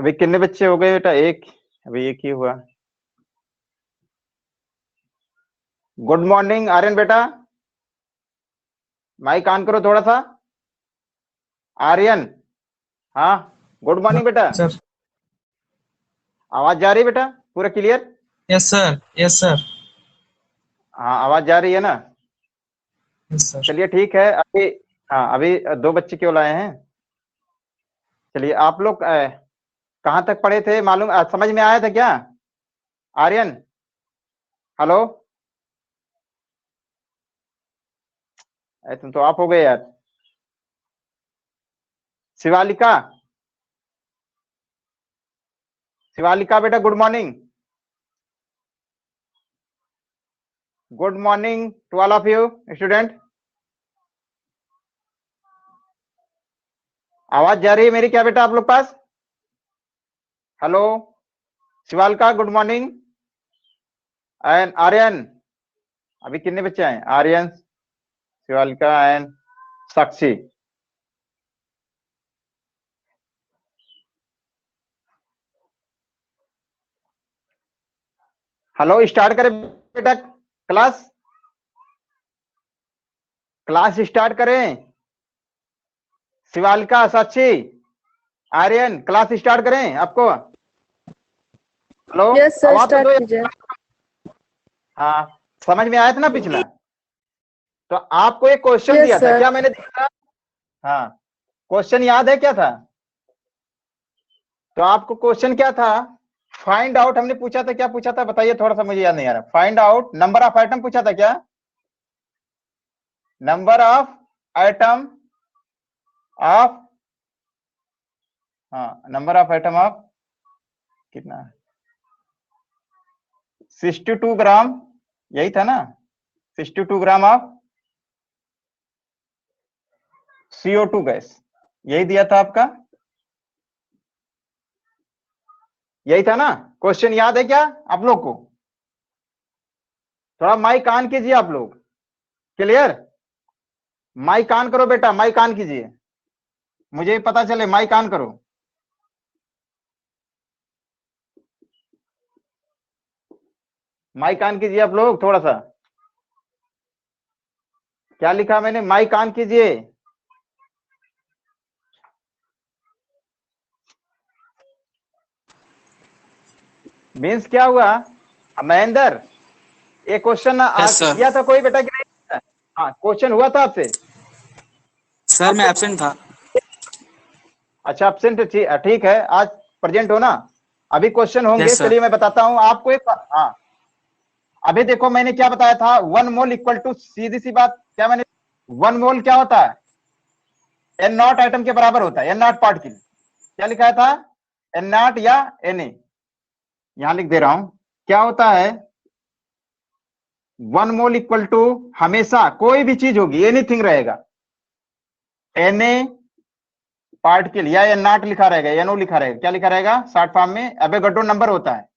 अभी कितने बच्चे हो गए बेटा? एक, अभी एक ही हुआ। गुड मॉर्निंग आर्यन बेटा, माइक ऑन करो थोड़ा सा। आर्यन, हाँ गुड मॉर्निंग बेटा। सर। आवाज जा रही है बेटा पूरा clear? Yes sir, yes sir, हाँ आवाज जा रही है ना? Yes sir. चलिए ठीक है। अभी हाँ अभी दो बच्चे क्यों लाए हैं? चलिए आप लोग कहाँ तक पढ़े थे मालूम, समझ में आया था क्या? आर्यन, हेलो। तुम तो आप हो गए यार। शिवालिका, शिवालिका बेटा good morning. Good morning to all of you student. आवाज जा रही है मेरी क्या बेटा आप लोग पास? Hello Shivalika good morning. And Aryan, अभी कितने बच्चे आए? Aryan, Shivalika and Sakshi. Hello start करें बेटा क्लास, क्लास स्टार्ट करें। शिवालिका, साक्षी, आर्यन क्लास स्टार्ट करें आपको? हेलो यस सर, आवाज तो स्टार्ट दो। कीजिए। हाँ समझ में आया था ना पिछला? तो आपको एक क्वेश्चन यस दिया था सर। क्या मैंने दिया था? हाँ क्वेश्चन याद है क्या था? तो आपको क्वेश्चन क्या था? फाइंड आउट हमने पूछा था, क्या पूछा था बताइए थोड़ा सा, मुझे याद नहीं आ रहा। Find out number of item पूछा था क्या? नंबर ऑफ आइटम ऑफ, हाँ नंबर ऑफ आइटम ऑफ कितना? 62 ग्राम, यही था ना? 62 ग्राम ऑफ CO2 गैस, यही दिया था आपका, यही था ना? क्वेश्चन याद है क्या आप लोग को? थोड़ा माइक ऑन कीजिए आप लोग। क्लियर? माइक ऑन करो बेटा, माइक ऑन कीजिए, मुझे पता चले। माइक ऑन करो। माइक ऑन कीजिए आप लोग थोड़ा सा। क्या लिखा मैंने? माइक ऑन कीजिए। मीन्स क्या हुआ महेंद्र? ये क्वेश्चन यस सर। किया था कोई बेटा कि नहीं? हाँ क्वेश्चन हुआ था आपसे? सर मैं एब्सेंट था। अच्छा एब्सेंट, ठीक है। आज प्रेजेंट हो ना? अभी क्वेश्चन होंगे, यस सर। चलिए मैं बताता हूं आपको एक। हाँ अभी देखो मैंने क्या बताया था, 1 मोल इक्वल टू, सीधी सी बात, क्या मैंने, 1 मोल क्या होता है? एन नॉट आइटम के बराबर होता है, एन नॉट पार्टिकल। क्या लिखा था? एन नॉट या एन ए, यहां लिख दे रहा हूं। क्या होता है 1 मोल इक्वल टू, हमेशा कोई भी चीज होगी एनीथिंग रहेगा, एन ए पार्टिकल या एन नॉट लिखा रहेगा, एनओ लिखा रहेगा। क्या लिखा रहेगा शॉर्ट फॉर्म में? एवोगाड्रो नंबर होता है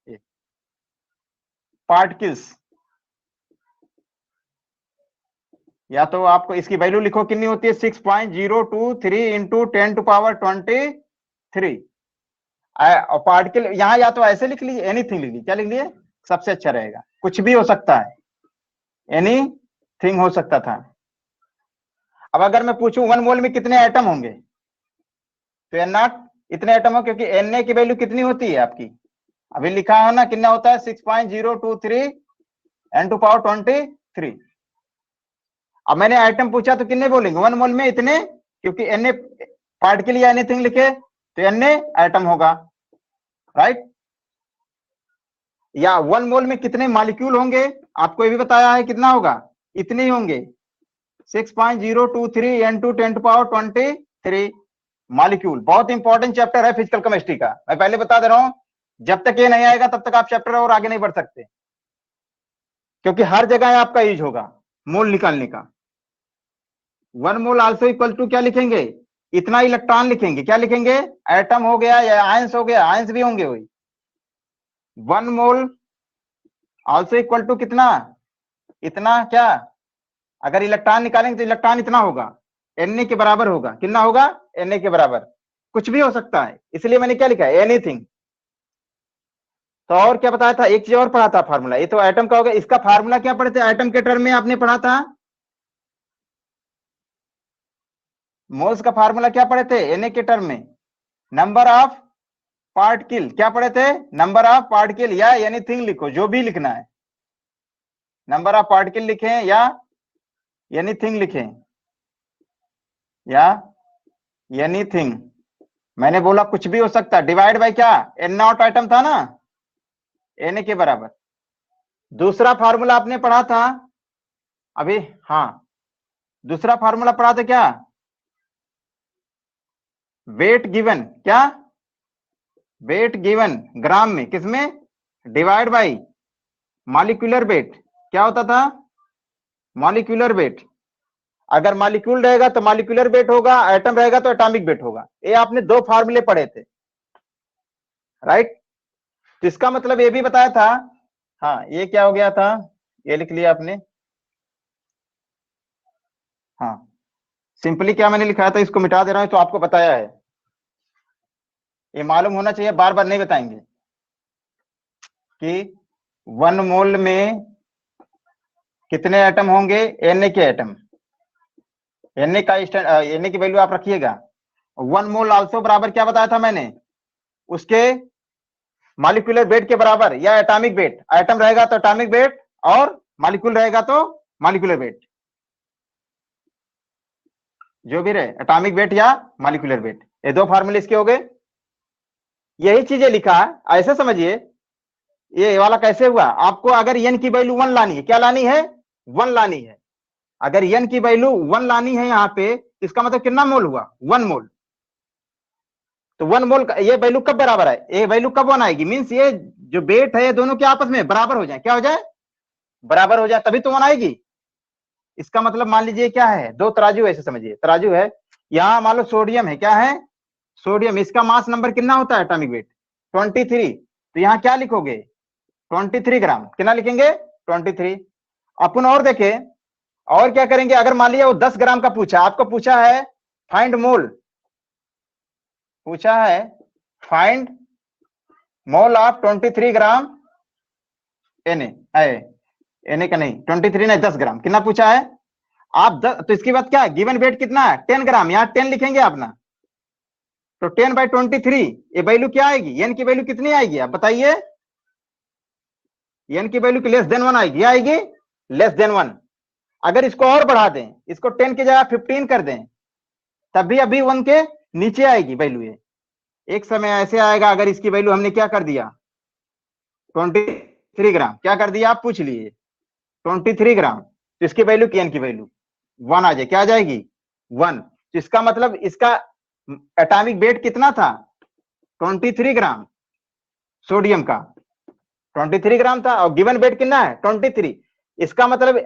पार्टिकल्स। या तो आपको इसकी वैल्यू लिखो कितनी होती है, 6.023 इंटू 10⁻23। और पार्टिकल यहां या तो ऐसे लिख लीजिए, एनीथिंग लिख लीजिए। क्या लिख लिए? सबसे अच्छा रहेगा, कुछ भी हो सकता है, एनीथिंग हो सकता था। अब अगर मैं पूछूं 1 मोल में कितने एटम होंगे, तो एन नॉट इतने एटम हो, क्योंकि एन ए की वैल्यू कितनी होती है आपकी, अभी लिखा है ना कितना होता है, 6.023 10⁻23। अब मैंने आइटम पूछा तो कितने बोलेंगे 1 मोल में? इतने, क्योंकि एन ए पार्टिकल या एनीथिंग लिखे तो एन ए आइटम होगा, राइट? या 1 मोल में कितने मॉलिक्यूल होंगे, आपको ये भी बताया है कितना होगा, इतने ही होंगे, 6.023 इंटू 10⁻23 मॉलिक्यूल। बहुत इंपॉर्टेंट चैप्टर है फिजिकल केमिस्ट्री का, मैं पहले बता दे रहा हूं। जब तक ये नहीं आएगा तब तक आप चैप्टर और आगे नहीं बढ़ सकते, क्योंकि हर जगह आपका यूज होगा मोल निकालने का। 1 मोल आल्सो इक्वल टू क्या लिखेंगे, इतना इलेक्ट्रॉन लिखेंगे। क्या लिखेंगे? एटम हो गया या आयंस हो गया, आयंस भी होंगे वही। 1 मोल आल्सो इक्वल टू कितना, इतना। क्या अगर इलेक्ट्रॉन निकालेंगे तो इलेक्ट्रॉन इतना होगा, Na के बराबर होगा। कितना होगा? Na के बराबर। कुछ भी हो सकता है, इसलिए मैंने क्या लिखा है, एनीथिंग। तो और क्या बताया था, एक चीज और पढ़ा था फार्मूला, ये तो एटम का हो गया, इसका फार्मूला क्या पढ़े थे एटम के टर्म में, आपने पढ़ा था मोल्स का फार्मूला क्या पढ़े थे Na के टर्म में, नंबर ऑफ पार्टिकल, क्या पढ़े थे, नंबर ऑफ पार्टिकल, या एनीथिंग लिखो, जो भी लिखना है, नंबर ऑफ पार्टिकल लिखें या एनीथिंग लिखें या एनीथिंग। मैंने बोला कुछ भी हो सकता है, डिवाइड बाय क्या, N0 आइटम था ना, Na के बराबर। दूसरा फार्मूला आपने पढ़ा था अभी, हाँ दूसरा फार्मूला पढ़ा था क्या, वेट गिवन, क्या वेट गिवन ग्राम में, किसमें, डिवाइड बाय मॉलिक्यूलर वेट, क्या होता था, मॉलिक्यूलर वेट। अगर मॉलिक्यूल रहेगा तो मॉलिक्यूलर वेट होगा, एटम रहेगा तो एटॉमिक वेट होगा। ये आपने दो फार्मूले पढ़े थे, राइट। तो इसका मतलब ये भी बताया था, हाँ ये क्या हो गया था, ये लिख लिया आपने, हाँ सिंपली क्या मैंने लिखा था, इसको मिटा दे रहा हूं, तो आपको बताया है, ये मालूम होना चाहिए, बार बार नहीं बताएंगे कि 1 मोल में कितने एटम होंगे, Na के एटम, Na की वैल्यू आप रखिएगा। 1 मोल आल्सो बराबर क्या बताया था मैंने, उसके मॉलिक्यूलर वेट के बराबर या एटॉमिक वेट, एटम रहेगा तो एटॉमिक वेट और मॉलिक्यूल रहेगा तो मॉलिक्यूलर वेट, जो भी रहे एटॉमिक वेट या मॉलिक्यूलर वेट, ये दो फार्मूले इसके हो गए। यही चीजें लिखा है, ऐसे समझिए, ये वाला कैसे हुआ, आपको अगर n की वैल्यू 1 लानी है, क्या लानी है, 1 लानी है, अगर n की वैल्यू 1 लानी है यहाँ पे, इसका मतलब कितना मोल हुआ, 1 मोल। तो 1 मोल ये वैल्यू कब बराबर है, ये वैल्यू कब 1 आएगी, मींस ये जो वेट है ये दोनों के आपस में बराबर हो जाए, क्या हो जाए, बराबर हो जाए, तभी तो 1 आएगी। इसका मतलब मान लीजिए क्या है, दो तराजू ऐसे समझिए, तराजू है, यहाँ मान लो सोडियम है, क्या है, सोडियम, इसका मास नंबर कितना होता है एटॉमिक वेट, 23, तो यहाँ क्या लिखोगे, 23 ग्राम, कितना लिखेंगे, 23। अपन और देखें, और क्या करेंगे, अगर मान लिया वो 10 ग्राम का पूछा, आपको पूछा है फाइंड मोल, पूछा है find mole of 23 gram Na, Na का नहीं, 23 नहीं 10 ग्राम, कितना पूछा है आप 10, तो इसके बाद क्या गिवन वेट कितना है, 10 ग्राम, यहाँ 10 लिखेंगे अपना, तो 10/23, ये वैल्यू क्या आएगी, n की वैल्यू कितनी आएगी आप बताइए, n की वैल्यू की लेस देन 1 आएगी, आएगी लेस देन 1। अगर इसको और बढ़ा दें, इसको 10 की जगह 15 कर दें, तब भी अभी 1 के नीचे आएगी वैल्यू। ये एक समय ऐसे आएगा, अगर इसकी वैल्यू हमने क्या कर दिया 23 ग्राम, क्या कर दिया आप पूछ लिए 23 ग्राम, तो इसकी वैल्यू की n की वैल्यू 1 आ जाए, क्या आ जाएगी 1। तो इसका मतलब इसका एटॉमिक वेट कितना था 23 ग्राम, सोडियम का 23 ग्राम था, और गिवन वेट कितना है 23। इसका मतलब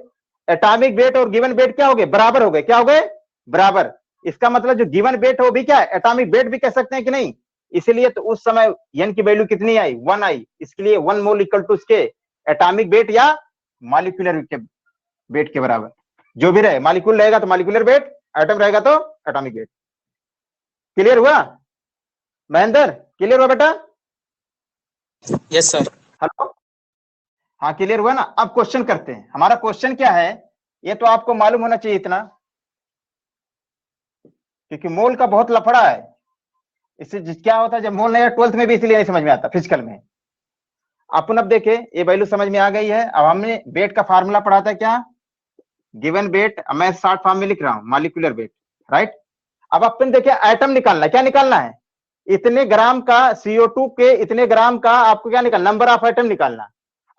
एटॉमिक वेट और गिवन वेट क्या हो गए, बराबर हो गए, क्या हो गए, बराबर। इसका मतलब जो गिवन वेट हो भी क्या है, एटॉमिक वेट भी कह सकते हैं कि नहीं, इसलिए तो उस समय n की वैल्यू कितनी आई 1 आई, इसके लिए 1 मोल इक्वल टू उसके एटॉमिक वेट या मॉलिक्यूलर वेट के बराबर, जो भी रहे, मॉलिक्यूल रहेगा तो मॉलिक्यूलर वेट, एटम रहेगा तो एटॉमिक वेट। क्लियर हुआ महेंद्र, क्लियर हुआ बेटा, यस सर। हेलो, हाँ क्लियर हुआ ना। अब क्वेश्चन करते हैं, हमारा क्वेश्चन क्या है, ये तो आपको मालूम होना चाहिए इतना, क्योंकि मोल का बहुत लफड़ा है, इससे क्या होता है जब मोल नहीं, 12th में भी इसलिए नहीं समझ में आता, फिजिकल में। अपन अब देखे ये वैल्यू समझ में आ गई है। अब हमने वेट का फार्मूला पढ़ा था क्या, गिवन वेट, मैं शॉर्ट फॉर्म में लिख रहा हूं मॉलिक्यूलर वेट, राइट। अब अपन देखे एटम निकालना, क्या निकालना है, इतने ग्राम का CO2 के इतने ग्राम का आपको क्या निकालना, नंबर ऑफ एटम निकालना।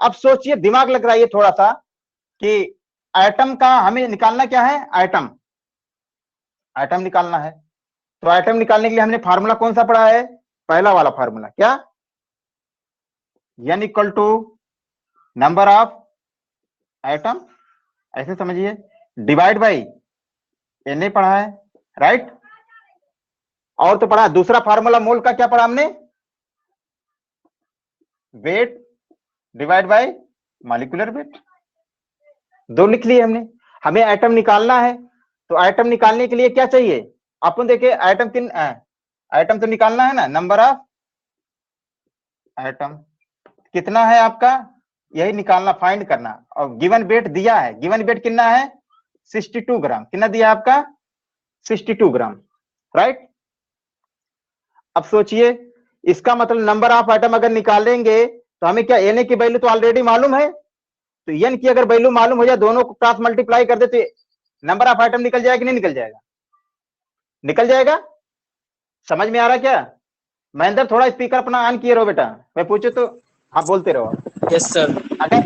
अब सोचिए, दिमाग लग रहा है थोड़ा सा कि एटम का हमें निकालना क्या है, एटम, एटम निकालना है। तो एटम निकालने के लिए हमने फार्मूला कौन सा पढ़ा है, पहला वाला फार्मूला, क्या, n equal to number of atom, ऐसे समझिए, डिवाइड बाई Na पढ़ा है, राइट। और तो पढ़ा दूसरा फार्मूला मोल का, क्या पढ़ा हमने, weight divide by molecular weight, दो लिख लिए हमने। हमें एटम निकालना है, तो एटम निकालने के लिए क्या चाहिए, अपन देखिए एटम किन आइटम तो निकालना है ना, नंबर ऑफ आइटम कितना है आपका, यही निकालना, फाइंड करना। और गिवन वेट दिया है, गिवन वेट कितना है 62 ग्राम, कितना दिया आपका 62 ग्राम, राइट। अब सोचिए, इसका मतलब नंबर ऑफ आइटम अगर निकालेंगे तो हमें क्या एन की वैल्यू तो ऑलरेडी मालूम है, तो एन की अगर वैल्यू मालूम हो जाए, दोनों को क्रॉस मल्टीप्लाई कर दे तो नंबर ऑफ आइटम निकल जाएगा कि नहीं निकल जाएगा, निकल जाएगा। समझ में आ रहा क्या। महेंद्र थोड़ा स्पीकर अपना ऑन किए रहो बेटा, मैं पूछू तो आप बोलते रहो। Yes sir. अगर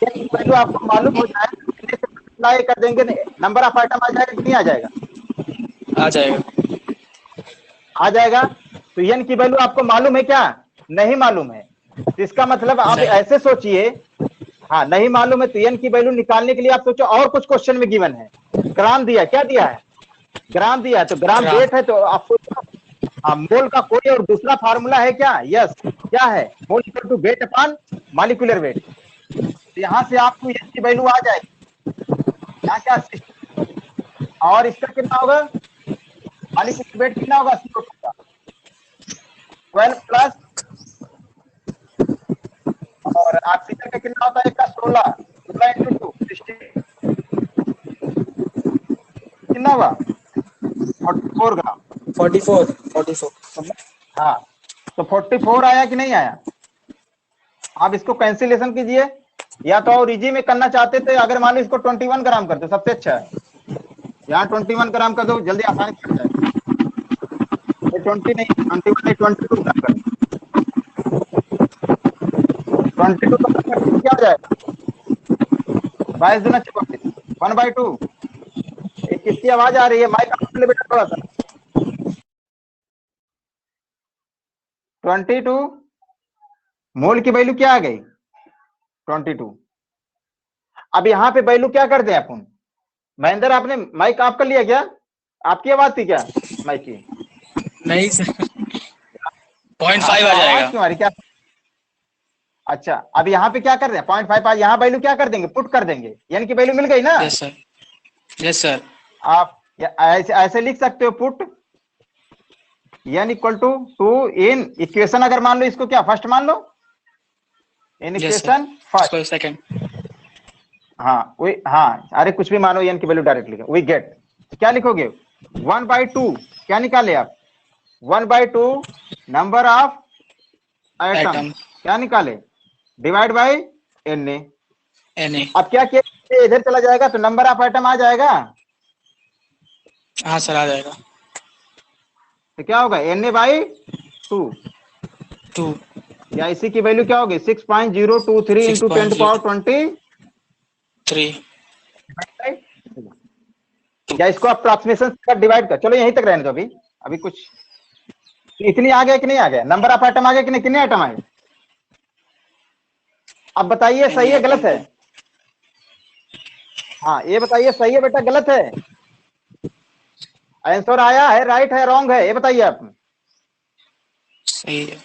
वैल्यू आपको मालूम हो जाए मल्टीप्लाई कर देंगे, नंबर ऑफ आइटम आ जाएगा कि नहीं आ जाएगा, आ जाएगा। आ जाएगा। तो एन की वैल्यू आपको मालूम है क्या, नहीं मालूम है, तो इसका मतलब आप नहीं। ऐसे सोचिए, हाँ नहीं मालूम है, तो एन की वैल्यू निकालने के लिए आप सोचो और कुछ क्वेश्चन में गिवन है, ग्राम दिया, क्या दिया है ग्राम दिया है, तो ग्राम ग्राम। वेट है, तो आपको मोल का कोई और दूसरा फार्मूला है क्या, यस, क्या है, mole equal to weight upon molecular weight. तो यहां से आपको एन की वैल्यू आ जाएगी, यहाँ क्या 62 और इसका कितना होगा, मॉलिक्यूलर वेट कितना होगा CO2 का 12 प्लस, और ऑक्सीजन का कितना होता है इसका 16 into 2 60 कितना हुआ 44 ग्राम। 44। हाँ, तो 44 आया कि नहीं आया। आप इसको कैंसिलेशन कीजिए, या तो और इजी में करना चाहते थे, अगर मान लो इसको 21 ग्राम कर दो सबसे अच्छा है, यहाँ 21 ग्राम कर दो, जल्दी आसानी से कर जाएगा। 20 नहीं, 21 नहीं, 22 ग्राम कर दो, 22 ग्राम कर क्या हो जाएगा 22 दूना 24, 1/2। किसकी आवाज आ रही है, माइक आप ले बेटा थोड़ा सा। 22 मोल की वैल्यू क्या आ गई 22। अब यहाँ पे वैल्यू क्या कर दें अपन, महेंद्र आपने माइक ऑफ कर लिया क्या, आपकी आवाज थी क्या माइक की, नहीं सर, 0.5 आ आवाज जाएगा। क्यों आ रही क्या, अच्छा अब यहाँ पे क्या कर रहे हैं 0.5, यहाँ वैल्यू क्या कर देंगे, पुट कर देंगे, यानी कि वैल्यू मिल गई ना। Yes sir. Yes sir. आप ऐसे ऐसे लिख सकते हो, put n equal to 2 in equation, अगर मान लो इसको क्या फर्स्ट मान लो, in yes sir. Equation first, इसको सेकंड। हाँ वही, हाँ अरे कुछ भी मानो, n की वैल्यू डायरेक्ट लिखो, वी गेट, क्या लिखोगे 1/2, क्या निकाले आप 1/2 नंबर ऑफ आइटम, क्या निकाले डिवाइड बाई Na। Na। अब क्या किया, इधर चला जाएगा तो नंबर ऑफ आइटम आ जाएगा, हाँ सर आ जाएगा। तो क्या होगा Na/2, 2। या इसी की वैल्यू क्या होगी 6.023 इंटू 10⁻23, 3। या इसको अप्रॉक्सीमेशन का डिवाइड कर, चलो यहीं तक रहने दो अभी, अभी कुछ इतनी आ गया कि नहीं आ गया, नंबर ऑफ आइटम आ गया कि नहीं, कितने आइटम आए, अब बताइए सही है गलत है, हाँ ये बताइए सही है बेटा गलत है, आंसर आया है, राइट है रॉन्ग है, ये बताइए आप, सही है।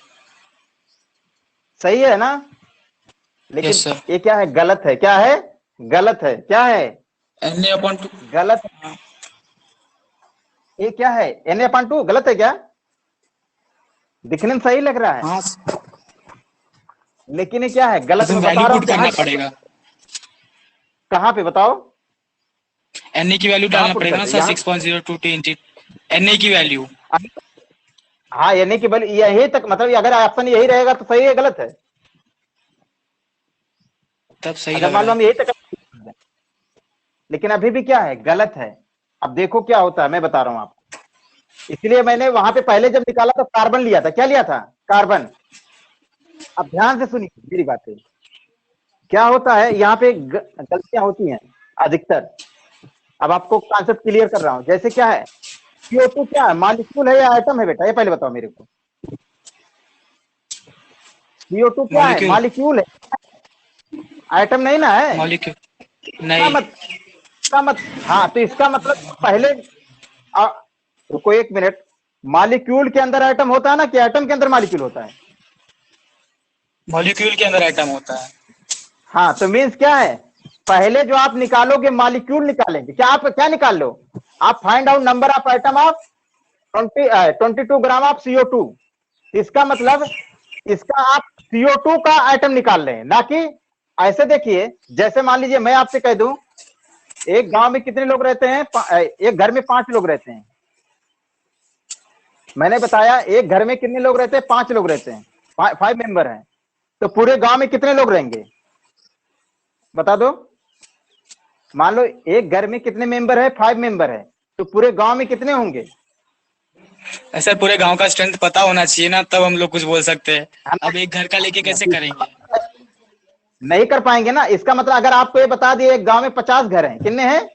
सही है ना, लेकिन यस सर। ये क्या है गलत है, क्या है गलत है, क्या है Na/2। गलत, ये क्या है Na/2 गलत है क्या, दिखने में सही लग रहा है, हाँ, लेकिन ये क्या है गलत, इसमें मैं बता वैल्यू रहा हूँ पुट करना कहाँ, पड़ेगा। कहाँ पे बताओ, Na की वैल्यू कहाँ डालना पुट पड़ेगा ना करते सर, यहाँ, 6.022 इंटू Na की वैल्यू। हाँ यानी कि बल यही तक, मतलब अगर ऑप्शन यही रहेगा तो सही है गलत है, तब सही अगर लग मान रहा लो है। हम यही तक, लेकिन अभी भी क्या है गलत है। अब देखो क्या होता है, मैं बता रहा हूं आपको, इसलिए मैंने वहां पे पहले जब निकाला तो कार्बन लिया था, क्या लिया था कार्बन। अब ध्यान से सुनिए मेरी बातें, क्या होता है यहाँ पे गलतियां होती हैं अधिकतर, अब आपको कॉन्सेप्ट क्लियर कर रहा हूं, जैसे क्या है CO2 क्या है, मॉलिक्यूल है या आइटम है बेटा, ये पहले बताओ मेरे को, CO2 क्या है मॉलिक्यूल। मॉलिक्यूल है, आइटम नहीं ना है, मॉलिक्यूल इसका नहीं। मत, इसका मत, हाँ तो इसका मतलब पहले आ, रुको एक मिनट, मॉलिक्यूल के अंदर आइटम होता है ना, कि आइटम के अंदर मॉलिक्यूल होता है, मॉलिक्यूल के अंदर आइटम होता है। हाँ तो मीन्स क्या है, पहले जो आप निकालोगे मॉलिक्यूल निकालेंगे, क्या आप क्या निकाल लो, आप find out number of item of 22 gram of CO2। इसका मतलब इसका आप CO2 का आइटम निकाल रहे हैं, ना कि ऐसे। देखिए, जैसे मान लीजिए मैं आपसे कह दूं एक गांव में कितने लोग रहते हैं, एक घर में 5 लोग रहते हैं। मैंने बताया एक घर में कितने लोग रहते हैं, 5 लोग रहते हैं, 5 मेंबर हैं। तो पूरे गांव में कितने लोग रहेंगे, बता दो। मान लो एक घर में कितने मेंबर है, 5 मेंबर है, तो पूरे गांव में कितने होंगे। ऐसा पूरे गांव का स्ट्रेंथ पता होना चाहिए ना, तब हम लोग कुछ बोल सकते हैं। अब एक घर का लेके कैसे करेंगे? नहीं कर पाएंगे ना। इसका मतलब अगर आपको ये बता दिए एक गांव में 50 घर हैं, कितने हैं,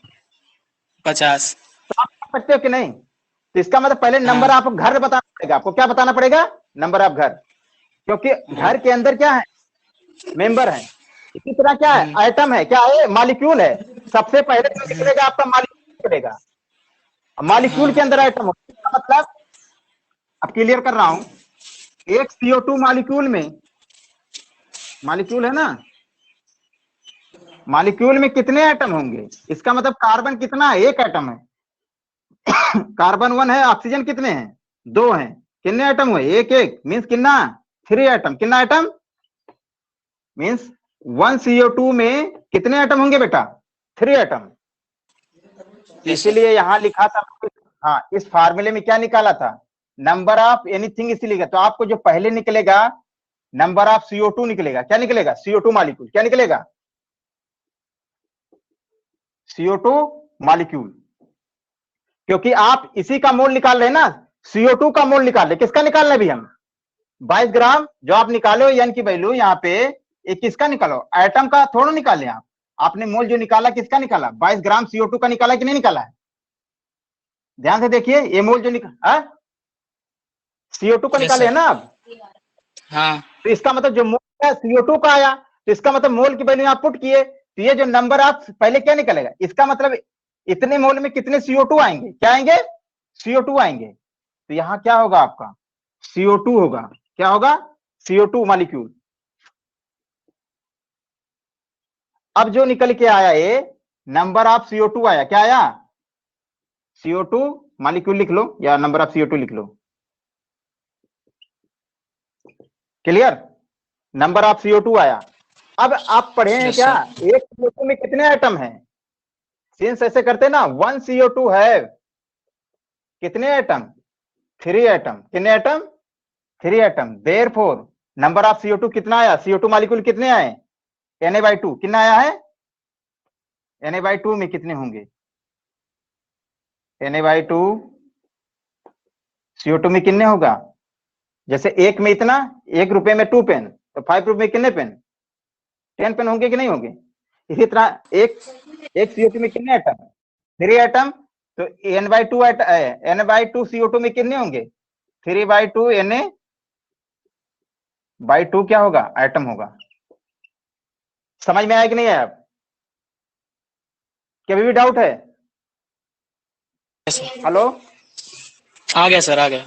50। तो आप कर सकते हो कि नहीं। तो इसका मतलब पहले नंबर हाँ। आप घर बताना पड़ेगा। आपको क्या बताना पड़ेगा, नंबर ऑफ घर, क्योंकि घर के अंदर क्या है, मेंबर है। इसी तरह क्या है, आइटम है, क्या है, मॉलिक्यूल है। सबसे पहले जो निकलेगा आपका मॉलिक्यूल निकलेगा, मॉलिक्यूल के अंदर आइटम होगा। इसका मतलब अब क्लियर कर रहा हूं, एक CO2 मॉलिक्यूल में, मॉलिक्यूल है ना, मॉलिक्यूल में कितने एटम होंगे। इसका मतलब कार्बन कितना है, एक एटम है। कार्बन 1 है, ऑक्सीजन कितने हैं, 2 हैं। कितने एटम हुए, एक एक, मीन्स कितना, 3 एटम। कितना एटम, मीन्स 1 CO2 में कितने एटम होंगे बेटा, 3 एटम। इसीलिए यहां लिखा था, हाँ, इस फार्मूले में क्या निकाला था, नंबर ऑफ एनीथिंग, इसीलिए। तो आपको जो पहले निकलेगा नंबर ऑफ CO2 निकलेगा। क्या निकलेगा, CO2 मॉलिक्यूल। क्या निकलेगा, CO2 मॉलिक्यूल। क्योंकि आप इसी का मोल निकाल रहे हैं ना, CO2 का मोल निकाल रहे। किसका निकालना है भी हम, 22 ग्राम जो आप निकालो एन की वैल्यू यहाँ पे, एक किसका निकालो, एटम का थोड़ा निकाले आप। आपने मोल जो निकाला किसका निकाला, 22 ग्राम CO2 का निकाला कि नहीं निकाला है। ध्यान से देखिए, ये मोल जो निकाला CO2 का निकाले है ना आप। हाँ। तो इसका मतलब जो मोल है CO2 का आया, तो इसका मतलब मोल की वैल्यू आप पुट किए, तो ये जो नंबर आप पहले क्या निकलेगा, इसका मतलब इतने मोल में कितने CO2 आएंगे, क्या आएंगे, CO2 आएंगे। तो यहां क्या होगा आपका, CO2 होगा। क्या होगा, CO2 मॉलिक्यूल। अब जो निकल के आया ये नंबर ऑफ CO2 आया, क्या आया, CO2 मॉलिक्यूल लिख लो या नंबर ऑफ CO2 लिख लो। क्लियर, नंबर ऑफ CO2 आया। अब आप पढ़े हैं यस क्या, सर। एक CO2 में कितने आइटम हैं, सिंस ऐसे करते ना, 1 CO2 है, कितने आइटम, 3 आइटम। कितने item, 3 item. Therefore number of CO2 कितना आया, CO2 मॉलिक्यूल कितने आए, Na/2 कितना आया है, Na/2 में कितने होंगे, Na/2 CO2 में कितने होगा। जैसे एक में इतना, 1 रुपए में 2 पेन, तो 5 रुपए में कितने पेन, 10 पेन होंगे कि नहीं होंगे। इसी तरह एक CO2 में कितने आइटम, 3 आइटम। तो N/2 CO2 में कितने होंगे, 3/2 Na/2 क्या होगा, आइटम होगा। समझ में आया कि नहीं आया, अब क्या भी डाउट है, हेलो, आ गया सर, आ गया।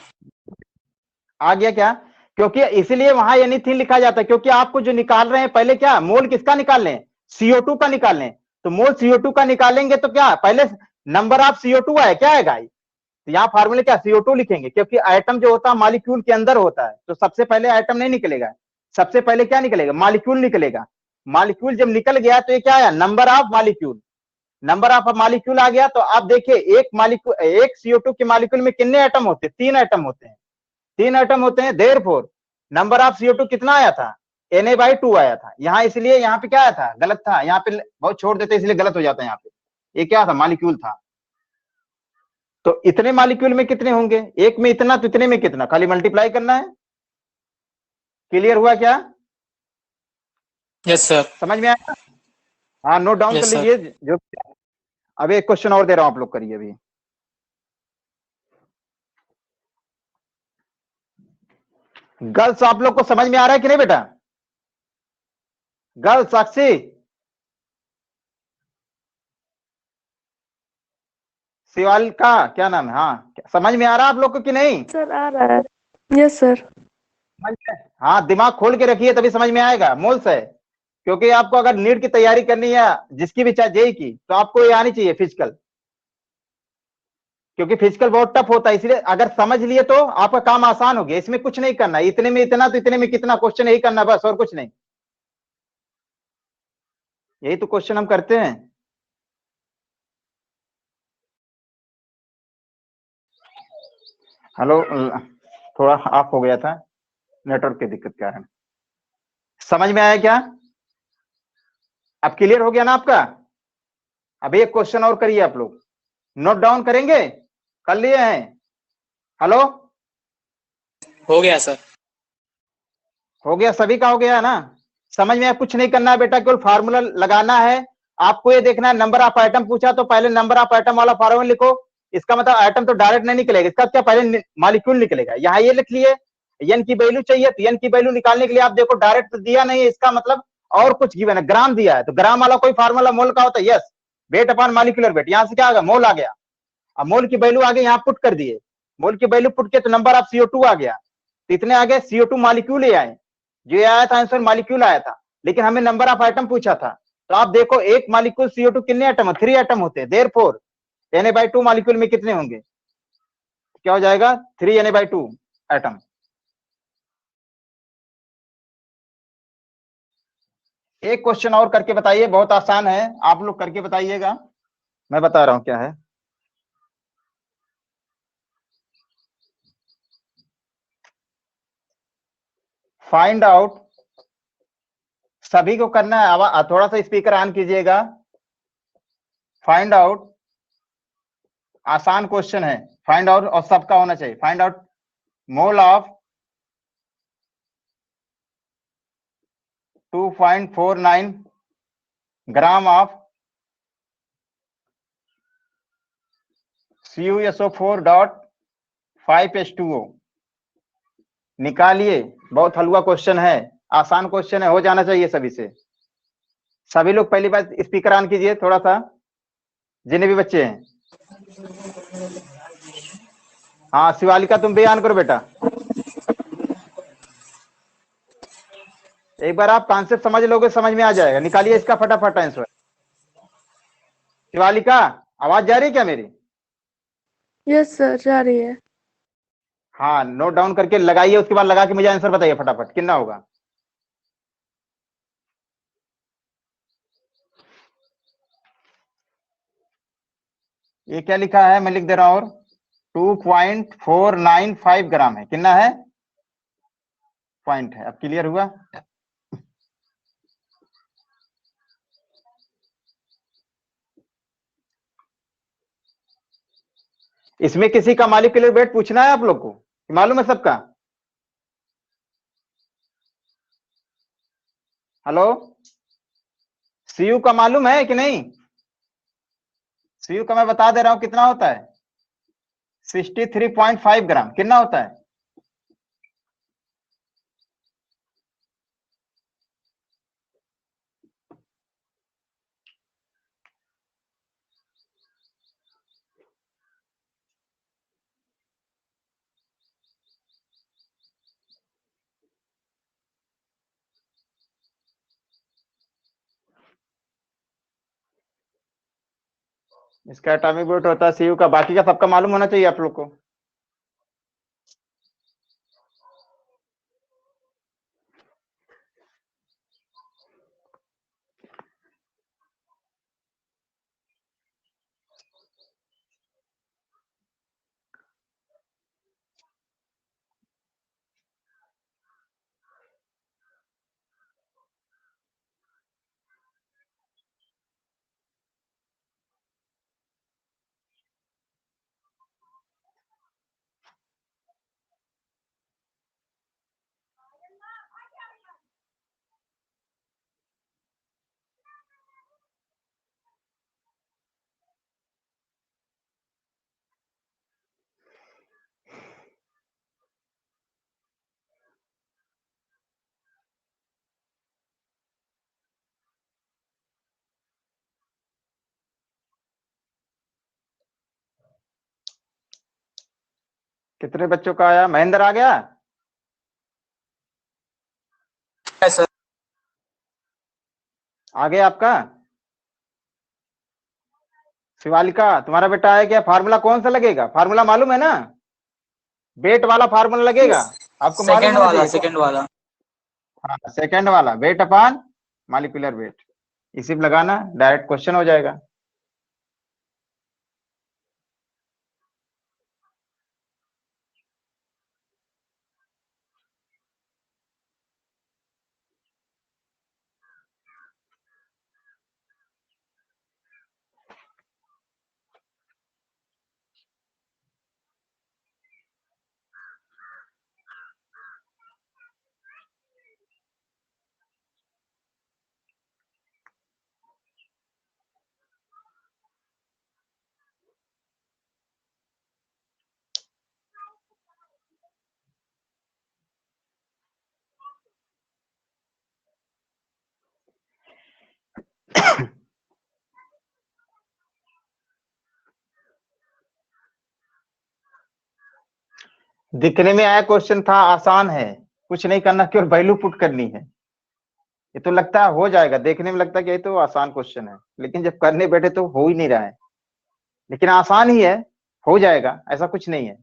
आ गया क्या। क्योंकि इसीलिए वहां एनीथिंग लिखा जाता है, क्योंकि आपको जो निकाल रहे हैं पहले क्या, मोल किसका निकाल लें, CO2 का निकाल लें। तो मोल CO2 का निकालेंगे तो क्या, पहले नंबर ऑफ CO2 आए, क्या आएगा, तो यहाँ फार्मूले क्या, CO2 लिखेंगे, क्योंकि आइटम जो होता है मॉलिक्यूल के अंदर होता है। तो सबसे पहले आइटम नहीं निकलेगा, सबसे पहले क्या निकलेगा, मॉलिक्यूल निकलेगा। मॉलिक्यूल जब निकल गया तो ये क्या आया, number of molecule. Number of molecule आ गया, तो आप देखिए एक मॉलिक्यूल, एक CO2 के मॉलिक्यूल में कितने आइटम होते हैं, 3 आइटम होते हैं, 3 आइटम होते हैं। देयरफॉर नंबर ऑफ CO2 कितना आया था, Na/2 आया था। यहाँ इसलिए यहाँ पे क्या आया था, गलत था, यहाँ पे बहुत छोड़ देते इसलिए गलत हो जाता है। यहाँ पे ये क्या था, मॉलिक्यूल था। तो इतने मॉलिक्यूल में कितने होंगे, एक में इतना तो इतने में कितना, खाली मल्टीप्लाई करना है। क्लियर हुआ क्या, यस सर। समझ में आया। हाँ, नोट डाउन कर यस सर। लीजिए जो। अब एक क्वेश्चन और दे रहा हूं, आप लोग करिए अभी। गर्ल्स आप लोग को समझ में आ रहा है कि नहीं बेटा, गर्ल्स, साक्षी, शिवाल का क्या नाम है, हाँ, समझ में आ रहा है आप लोग को कि नहीं, सर आ रहा है। Yes sir. समझ में, हाँ, दिमाग खोल के रखिए तभी समझ में आएगा, मोल से। क्योंकि आपको अगर नीट की तैयारी करनी है, जिसकी भी चाहे जेई की, तो आपको ये आनी चाहिए फिजिकल। क्योंकि फिजिकल बहुत टफ होता है, इसलिए अगर समझ लिए तो आपका काम आसान हो गया। इसमें कुछ नहीं करना, इतने में इतना तो इतने में कितना, क्वेश्चन यही करना बस, और कुछ नहीं। यही तो क्वेश्चन हम करते हैं। हेलो, थोड़ा ऑफ हो गया था नेटवर्क की दिक्कत के कारण। समझ में आया क्या? अब क्लियर हो गया ना आपका? अब एक क्वेश्चन और करिए आप लोग, नोट डाउन करेंगे? कर लिए हैं? हेलो, हो गया सर। हो गया? सभी का हो गया ना? समझ में कुछ नहीं करना है बेटा, केवल फार्मूला लगाना है। आपको ये देखना है, नंबर ऑफ आइटम पूछा तो पहले नंबर ऑफ आइटम वाला फार्मूला लिखो। इसका मतलब आइटम तो डायरेक्ट नहीं निकलेगा, इसका क्या पहले मॉलिक्यूल निकलेगा। यहाँ ये लिख लिए एन की वैल्यू चाहिए, तो एन की वैल्यू निकालने के लिए आप देखो डायरेक्ट दिया नहीं है, इसका मतलब और कुछ गिवन है, ग्राम दिया है, तो ग्राम वाला कोई फार्मूला मोल का होता है। Yes, wait upon molecular wait, यहाँ से क्या आ गया? मोल आ गया। अब मोल की वैल्यू आगे यहाँ पुट कर दिए, मोल की वैल्यू पुट किया तो नंबर ऑफ CO2 आ गया। तो इतने आगे CO2 मॉलिक्यूल ही आए, जो आया था आंसर मॉलिक्यूल आया था, लेकिन हमें नंबर ऑफ आइटम पूछा था। तो आप देखो एक मॉलिक्यूल CO2 कितने एटम? 3 एटम होते हैं, देयरफॉर Na/2 मॉलिक्यूल में कितने होंगे? क्या हो जाएगा? 3 Na/2 एटम। एक क्वेश्चन और करके बताइए, बहुत आसान है, आप लोग करके बताइएगा, मैं बता रहा हूं क्या है। फाइंड आउट, सभी को करना है, थोड़ा सा स्पीकर ऑन कीजिएगा। फाइंड आउट, आसान क्वेश्चन है, फाइंड आउट और सबका होना चाहिए। Find out mole of 2.49 gram of CuSO4.5H2O निकालिए। बहुत हलवा क्वेश्चन है, आसान क्वेश्चन है, हो जाना चाहिए सभी से। सभी लोग पहली बार स्पीकर ऑन कीजिए थोड़ा सा, जिन्हें भी बच्चे हैं। हाँ शिवालिका, तुम भी ऑन करो बेटा। एक बार आप कॉन्सेप्ट समझ लोगे, समझ में आ जाएगा। निकालिए इसका फटाफट आंसर। शिवालिका, आवाज जा रही है क्या मेरी? यस सर, जा रही है। हाँ, नोट डाउन करके लगाइए, उसके बाद लगा के मुझे आंसर बताइए फटाफट, कितना होगा। ये क्या लिखा है, मैं लिख दे रहा हूं, 2.495 ग्राम है। कितना है? पॉइंट है। अब क्लियर हुआ? इसमें किसी का मॉलिक्यूलर वेट पूछना है आप लोग को, मालूम है सबका? हेलो, सीयू का मालूम है कि नहीं? सीयू का मैं बता दे रहा हूं कितना होता है, 63.5 ग्राम। कितना होता है? इसका एटॉमिक वेट होता है सीयू का, बाकी का सबका मालूम होना चाहिए आप लोग को। कितने बच्चों का आया? महेंद्र आ गया? सर आ गया आपका? शिवालिका तुम्हारा बेटा है क्या? फार्मूला कौन सा लगेगा? फार्मूला मालूम है ना? वेट वाला फार्मूला लगेगा, आपको मालूम होना चाहिए। सेकंड वाला। हाँ, सेकंड वाला, वेट अपान मॉलिक्यूलर वेट, इसी पे लगाना, डायरेक्ट क्वेश्चन हो जाएगा। दिखने में आया क्वेश्चन था, आसान है, कुछ नहीं करना, केवल वैल्यू पुट करनी है। ये तो लगता है हो जाएगा, देखने में लगता है कि ये तो आसान क्वेश्चन है, लेकिन जब करने बैठे तो हो ही नहीं रहा है। लेकिन आसान ही है, हो जाएगा, ऐसा कुछ नहीं है।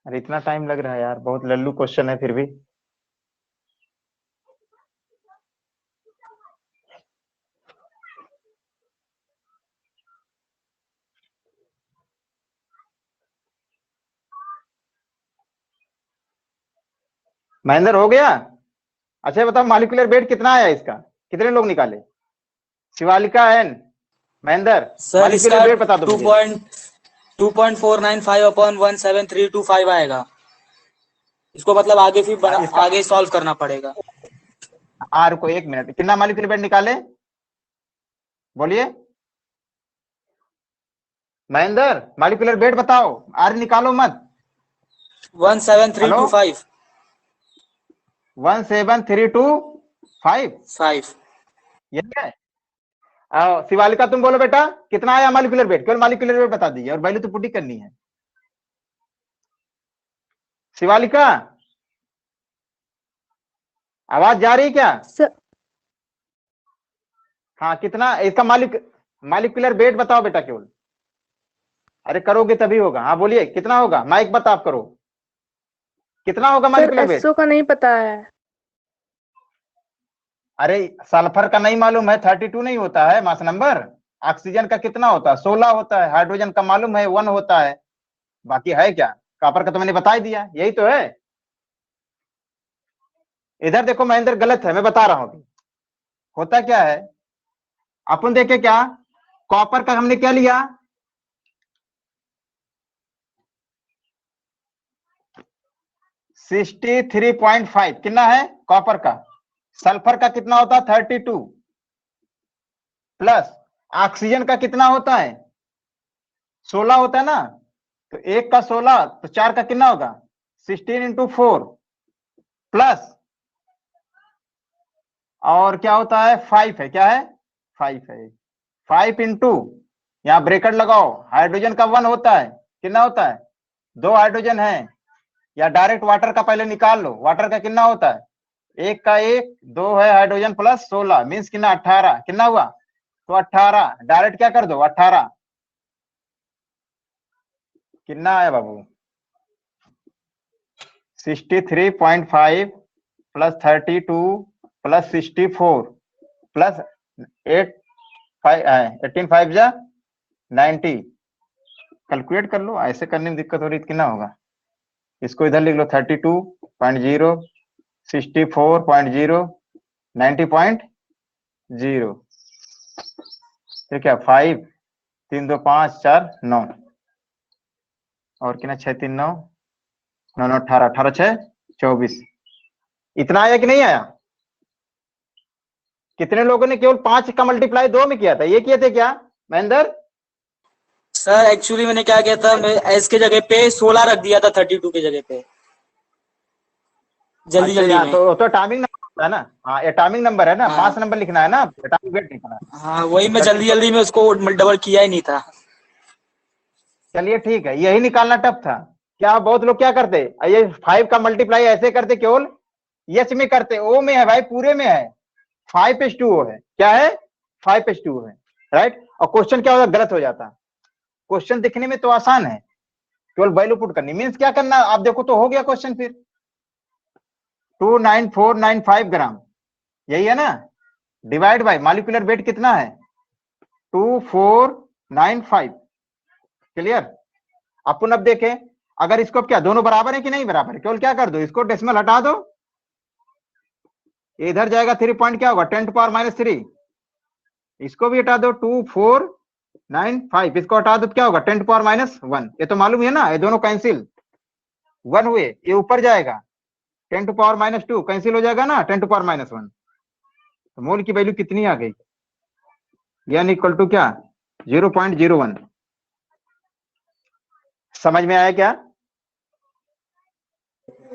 अरे इतना टाइम लग रहा है यार, बहुत लल्लू क्वेश्चन है फिर भी। महेंद्र हो गया? अच्छा ये बताओ, मॉलिक्यूलर वेट कितना आया इसका, कितने लोग निकाले? शिवालिका एन महेंद्र, सर इसका मॉलिक्यूलर वेट बता दो मुझे। 2.495 अपॉन 17325 आएगा। इसको मतलब आगे फिर इसका आगे सॉल्व करना पड़ेगा। आर को 1 मिनट, कितना मॉलिक्यूलर वेट निकाले बोलिए? महेंद्र मॉलिक्यूलर वेट बताओ, आर निकालो मत। 17325 17325 यही है। शिवालिका तुम बोलो बेटा, कितना आया मॉलिक्यूलर वेट? केवल मॉलिक्यूलर वेट बता दीजिए, और वैल्यू तो पुट ही करनी है। शिवालिका आवाज जा रही है क्या? सर हाँ, कितना इसका मॉलिक्यूलर वेट बताओ बेटा केवल। अरे करोगे तभी होगा। हाँ बोलिए, कितना होगा? माइक बता, आप करो, कितना होगा सर मॉलिक्यूलर वेट? एसओ का नहीं पता है। अरे सल्फर का नहीं मालूम है, 32 नहीं होता है मास नंबर। ऑक्सीजन का कितना होता है? 16 होता है। हाइड्रोजन का मालूम है 1 होता है। बाकी है क्या? कॉपर का तो मैंने बता ही दिया, यही तो है। इधर देखो महेंद्र, गलत है, मैं बता रहा हूं। होता क्या है, अपन देखे क्या, कॉपर का हमने क्या लिया, 63.5 कितना है कॉपर का। सल्फर का कितना होता है? 32 प्लस ऑक्सीजन का कितना होता है? 16 होता है ना। तो एक का 16 तो 4 का कितना होगा? 16 इंटू 4 प्लस, और क्या होता है? 5 है, क्या है? 5 है। 5 इंटू, यहां ब्रेकेट लगाओ, हाइड्रोजन का 1 होता है, कितना होता है? 2 हाइड्रोजन है। या डायरेक्ट वाटर का पहले निकाल लो, वाटर का कितना होता है? एक का 1, 2 है हाइड्रोजन प्लस 16 मीन्स कितना? 18, कितना हुआ? तो 18 डायरेक्ट क्या कर दो, 18 कितना आया बाबू? 63.5 प्लस 32 प्लस 64 प्लस 18 5 जा 90। कैलकुलेट कर लो, ऐसे करने में दिक्कत हो रही, कितना होगा? इसको इधर लिख लो, 32.0 64.0 90.0। ठीक है, 5 3 2 5 4 9 और कितना? 6 3 9 9 9 18 18 6 24। इतना आया कि नहीं आया? कितने लोगों ने केवल 5 का मल्टीप्लाई 2 में किया था? ये किए थे क्या महेंद्र? सर एक्चुअली मैंने क्या किया था, मैं एस के जगह पे 16 रख दिया था 32 के जगह पे, जल्दी अच्छा, जल्दी में। तो एटॉमिक नंबर होता है ना। हाँ, एटॉमिक नंबर है ना, हाँ मास नंबर लिखना है ना, एटॉमिक वेट लिखना है। हाँ, वही तो मैं जल्दी जल्दी में उसको डबल किया ही नहीं था। चलिए ठीक है, यही निकालना टफ था। क्या बहुत लोग क्या करते, ये 5 का मल्टीप्लाई ऐसे करते, केवल एच में करते, ओ में है भाई, पूरे में है, 5:2 है, क्या है 5:2 है, राइट। और क्वेश्चन क्या होता, गलत हो जाता। क्वेश्चन दिखने में तो आसान है, केवल वैल्यू पुट करनी, मीन्स क्या करना, आप देखो तो हो गया क्वेश्चन फिर 29495 ग्राम, यही है ना, डिवाइड बाय मॉलिक्यूलर वेट कितना है 2495। क्लियर। अपन अब देखें, अगर इसको क्या दोनों बराबर है कि नहीं बराबर, केवल क्या कर दो, इसको डेसिमल हटा दो, इधर जाएगा 3 पॉइंट क्या होगा 10⁻³ इसको भी हटा दो 2495, इसको हटा दो क्या होगा 10⁻1, ये तो मालूम है ना, ये दोनों कैंसिल 1 हुए, ये ऊपर जाएगा 10⁻2 कैंसिल हो जाएगा ना 10⁻1, तो मोल की वैल्यू कितनी आ गई, यानी इक्वल टू क्या 0.01। समझ में आया क्या?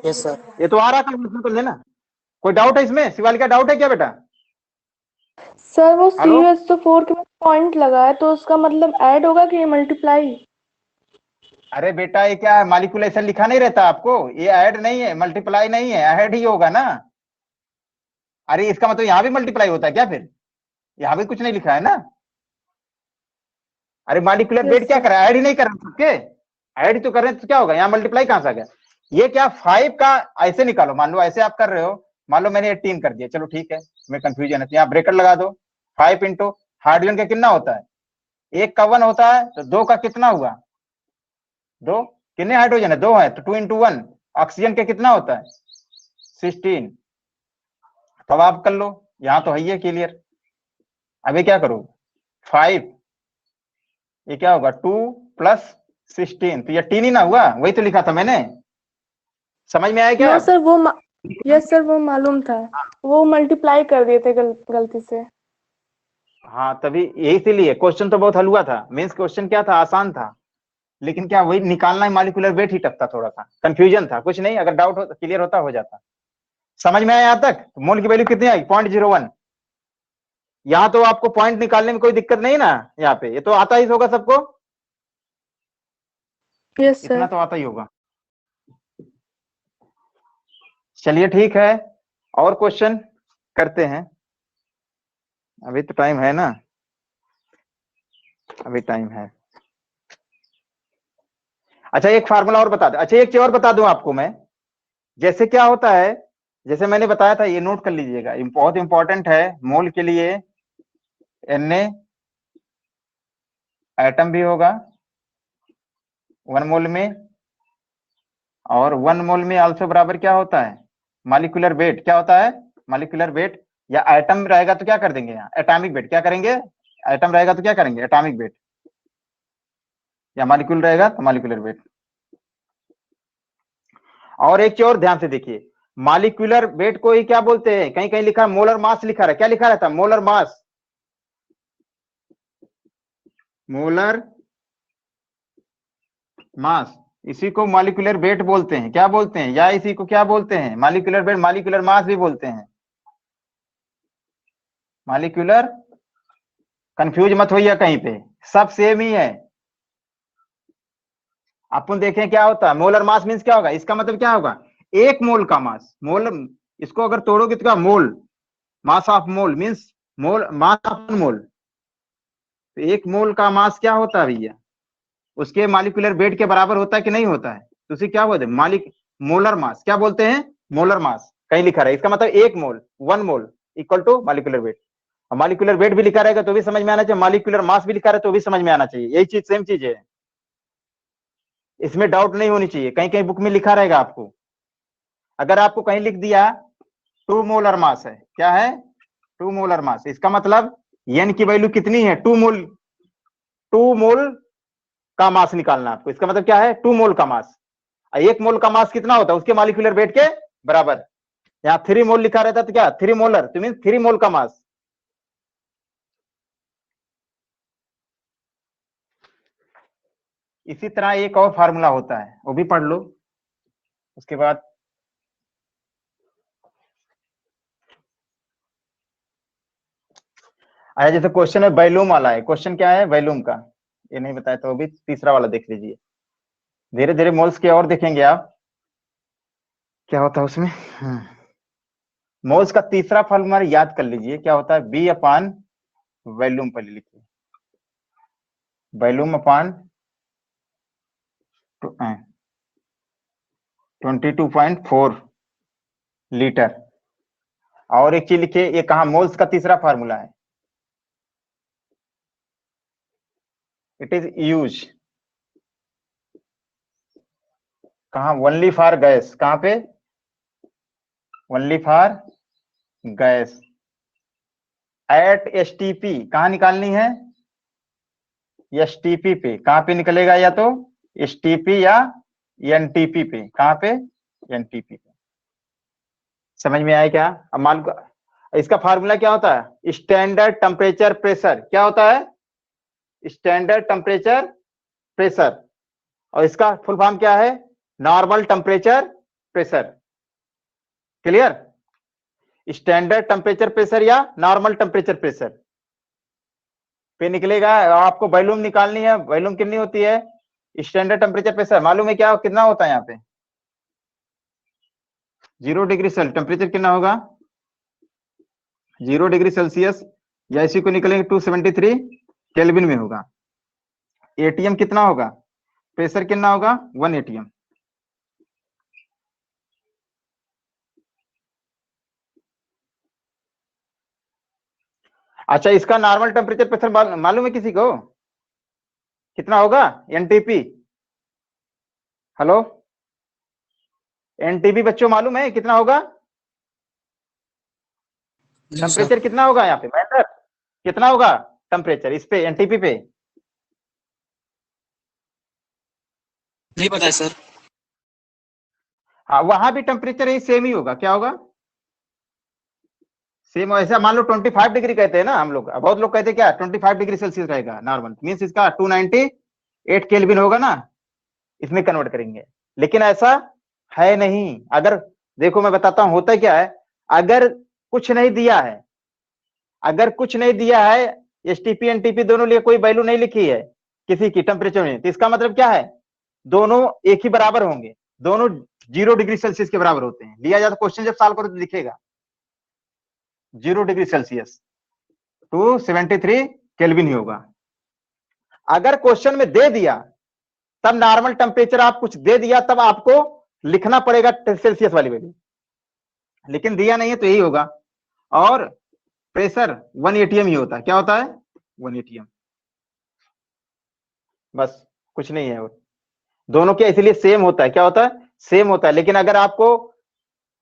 Yes sir. ये तो आ रहा था, उसमें कर लेना। कोई डाउट है इसमें, शिवाली का डाउट है क्या बेटा? सर वो हेलो? CS तो 4 के बाद पॉइंट लगा है, तो उसका मतलब ऐड होगा कि मल्टीप्लाई? अरे बेटा ये क्या है, मॉलिक्यूल ऐसा लिखा नहीं रहता आपको, ये ऐड नहीं है, मल्टीप्लाई नहीं है, ऐड ही होगा ना। अरे इसका मतलब यहां भी मल्टीप्लाई होता है क्या फिर? यहां भी कुछ नहीं लिखा है ना। अरे मॉलिक्यूलर Yes, वेट क्या sir. कर रहा है, ऐड ही नहीं कर रहे सबके, ऐड तो कर रहे हैं, तो क्या होगा, यहाँ मल्टीप्लाई कहां से आ गया? ये क्या 5 का ऐसे निकालो, मान लो ऐसे आप कर रहे हो, मान लो मैंने 18 कर दिया, चलो ठीक है, मैं कंफ्यूजन है तो यहाँ ब्रेकेट लगा दो, 5 इंटू हाइड्रोजन का कितना होता है, 1 का 1 होता है, तो 2 का कितना हुआ 2, कितने हाइड्रोजन है 2 है, तो 2 इंटू 1, ऑक्सीजन के कितना होता है 16। तो अब आप कर लो, यहाँ तो है ही क्लियर। अभी क्या करो 5, ये क्या होगा 2 + 16, तो ये 18 ही ना हुआ, वही तो लिखा था मैंने। समझ में आया क्या? नो सर यस सर, वो मालूम था, वो मल्टीप्लाई कर दिए थे गलती से। हाँ तभी, यही इसीलिए क्वेश्चन तो बहुत हलवा था, मीन्स क्वेश्चन क्या था, आसान था, लेकिन क्या वही निकालना है, मॉलिक्यूलर वेट ही टफ था, थोड़ा सा कंफ्यूजन था, कुछ नहीं, अगर डाउट हो क्लियर होता हो जाता। समझ में आया यहाँ तक? तो मोल की वैल्यू कितनी आई 0.01। यहाँ तो आपको पॉइंट निकालने में कोई दिक्कत नहीं ना, यहाँ पे ये तो आता ही होगा सबको, यस इतना सर। तो आता ही होगा। चलिए ठीक है, और क्वेश्चन करते हैं, अभी तो टाइम है ना, अभी टाइम है। अच्छा एक फार्मूला और बता दो, अच्छा एक चीज और बता दूं आपको मैं, जैसे क्या होता है, जैसे मैंने बताया था, ये नोट कर लीजिएगा, बहुत इंपॉर्टेंट है मोल के लिए, Na एटम भी होगा 1 मोल में, और 1 मोल में आल्सो बराबर क्या होता है मॉलिक्यूलर वेट, क्या होता है मॉलिक्यूलर वेट, या एटम रहेगा तो क्या कर देंगे यहाँ एटॉमिक वेट, क्या करेंगे, एटम रहेगा तो क्या करेंगे एटॉमिक वेट, या मॉलिक्यूल रहेगा तो मॉलिक्यूलर वेट। और एक चीज और ध्यान से देखिए, मॉलिक्यूलर वेट को ही क्या बोलते हैं, कहीं कहीं लिखा है मोलर मास लिखा है, क्या लिखा रहता है मोलर मास, मोलर मास, इसी को मॉलिक्यूलर वेट बोलते हैं, क्या बोलते हैं, या इसी को क्या बोलते हैं मॉलिक्यूलर वेट, मॉलिक्यूलर मास भी बोलते हैं, मॉलिक्यूलर, कंफ्यूज मत होइए कहीं पे, सब सेम ही है। अपन देखें क्या होता है मोलर मास मींस क्या होगा, इसका मतलब क्या होगा 1 मोल का मास, मोल, इसको अगर तोड़ोगे तो क्या mole, mass of mole means mole, mass of mole, तो 1 मोल का मास क्या होता है भैया, उसके मॉलिक्यूलर वेट के बराबर होता है कि नहीं होता है, तो उसे क्या बोलते हैं मोलर मास, क्या बोलते हैं मोलर मास, कहीं लिखा रहा है, इसका मतलब 1 mole 1 mole equal to molecular weight, और मॉलिक्यूलर वेट भी लिखा रहेगा तो भी समझ में आना चाहिए, मॉलिक्यूलर मास भी लिखा रहे तो भी समझ में आना चाहिए, यही चीज सेम चीज है, इसमें डाउट नहीं होनी चाहिए, कहीं कहीं बुक में लिखा रहेगा आपको, अगर आपको कहीं लिख दिया 2 मोलर मास है, क्या है 2 मोलर मास, इसका मतलब एन की वैल्यू कितनी है 2 मोल का मास निकालना आपको, इसका मतलब क्या है 2 मोल का मास, 1 मोल का मास कितना होता है उसके मॉलिक्यूलर वेट के बराबर, यहाँ 3 मोल लिखा रहता तो क्या 3 मोलर, तो मीन 3 मोल का मास। इसी तरह एक और फार्मूला होता है, वो भी पढ़ लो, उसके बाद आया, जैसे क्वेश्चन है वैल्यूम वाला है, क्वेश्चन क्या है वैल्यूम का, ये नहीं बताया तो अभी तीसरा वाला देख लीजिए। धीरे धीरे मोल्स के और देखेंगे आप क्या होता है उसमें। मोल्स का तीसरा फॉर्मूला याद कर लीजिए, क्या होता है, बी अपान वॉल्यूम पर लिखिए, वॉल्यूम अपान 22.4 लीटर। और एक चीज लिखिए, ये कहा मोल्स का तीसरा फार्मूला है, इट इज यूज कहा, ओनली फॉर गैस, कहां पे, only for gas at STP. कहां निकालनी है, एसटीपी पे। कहां पे निकलेगा, या तो एसटीपी या एनटीपी पे। कहां पे, एनटीपी पे। समझ में आया क्या। अब मान लो इसका फार्मूला क्या होता है, स्टैंडर्ड टेम्परेचर प्रेशर। क्या होता है, स्टैंडर्ड टेम्परेचर प्रेशर। और इसका फुल फॉर्म क्या है, normal temperature pressure. Clear, standard temperature pressure या नॉर्मल टेम्परेचर प्रेशर पे निकलेगा। आपको वॉल्यूम निकालनी है, वॉल्यूम कितनी होती है, स्टैंडर्ड टेम्परेचर प्रेशर मालूम है क्या, कितना होता है यहाँ पे, 0 डिग्री सेल्सियस टेम्परेचर कितना होगा, 0 डिग्री सेल्सियस, या इसी को निकलेंगे 273 केल्विन में होगा। एटीएम कितना होगा, प्रेशर कितना होगा, 1 एटीएम। अच्छा, इसका नॉर्मल टेम्परेचर प्रेशर मालूम है किसी को, कितना होगा, एनटीपी। हेलो, एनटीपी बच्चों मालूम है कितना होगा, नहीं सर, टेम्परेचर कितना होगा यहाँ पे मैटर, कितना होगा टेम्परेचर इस पे एनटीपी पे। नहीं पता है सर। हाँ, वहां भी टेम्परेचर ही सेम ही होगा, क्या होगा, सेम। ऐसा मान लो 25 डिग्री कहते हैं ना हम लोग, बहुत लोग कहते हैं क्या 25 डिग्री सेल्सियस रहेगा नॉर्मल, मीन्स इसका 298 केल्विन होगा ना, इसमें कन्वर्ट करेंगे। लेकिन ऐसा है नहीं। अगर देखो मैं बताता हूं होता क्या है, अगर कुछ नहीं दिया है, अगर कुछ नहीं दिया है, एसटीपी एनटीपी दोनों लिए कोई वैल्यू नहीं लिखी है किसी की टेम्परेचर में, तो इसका मतलब क्या है, दोनों एक ही बराबर होंगे, दोनों 0 डिग्री सेल्सियस के बराबर होते हैं। लिया जाता क्वेश्चन जब सॉल्व करो तो दिखेगा 0 डिग्री सेल्सियस 273 केल्विन ही होगा। अगर क्वेश्चन में दे दिया तब नॉर्मल टेम्परेचर आप कुछ दे दिया तब आपको लिखना पड़ेगा सेल्सियस वाली वैल्यू, लेकिन दिया नहीं है तो यही होगा। और प्रेशर 1 एटीएम ही होता है, क्या होता है, 1 एटीएम, बस कुछ नहीं है। और दोनों के इसलिए सेम होता है, क्या होता है, सेम होता है। लेकिन अगर आपको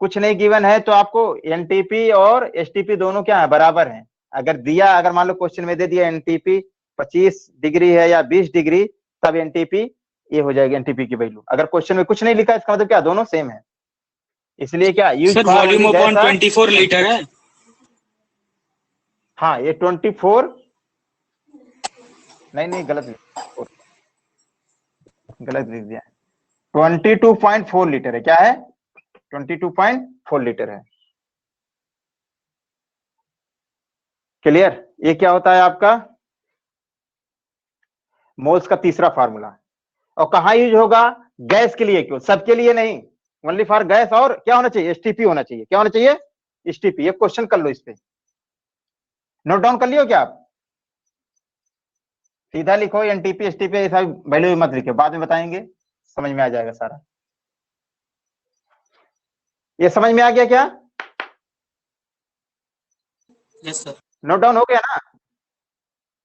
कुछ नहीं गिवन है तो आपको एनटीपी और एसटीपी दोनों क्या है, बराबर हैं। अगर दिया, अगर मान लो क्वेश्चन में दे दिया एनटीपी 25 डिग्री है या 20 डिग्री, तब एनटीपी ये हो जाएगी एनटीपी की वैल्यू। अगर क्वेश्चन में कुछ नहीं लिखा इसका मतलब क्या, दोनों सेम है। इसलिए क्या, use sir for volume only gas upon 24 litre है। हाँ ये 24, नहीं नहीं गलत लिख, गलत लिख दिया, 22.4 लीटर है, क्या है, 22.4 लीटर है। क्लियर, ये क्या होता है आपका मोल्स का तीसरा फार्मूला। और कहां यूज होगा, गैस के लिए, क्यों, सबके लिए नहीं, ओनली फॉर गैस। और क्या होना चाहिए, एसटीपी होना चाहिए, क्या होना चाहिए, एसटीपी। ये क्वेश्चन कर लो, इस पे नोट डाउन कर लियो क्या आप, सीधा लिखो एनटीपी एसटीपी, ऐसा वैल्यू मत लिखो, बाद में बताएंगे, समझ में आ जाएगा सारा। ये समझ में आ गया क्या, यस सर। नोट डाउन हो गया ना।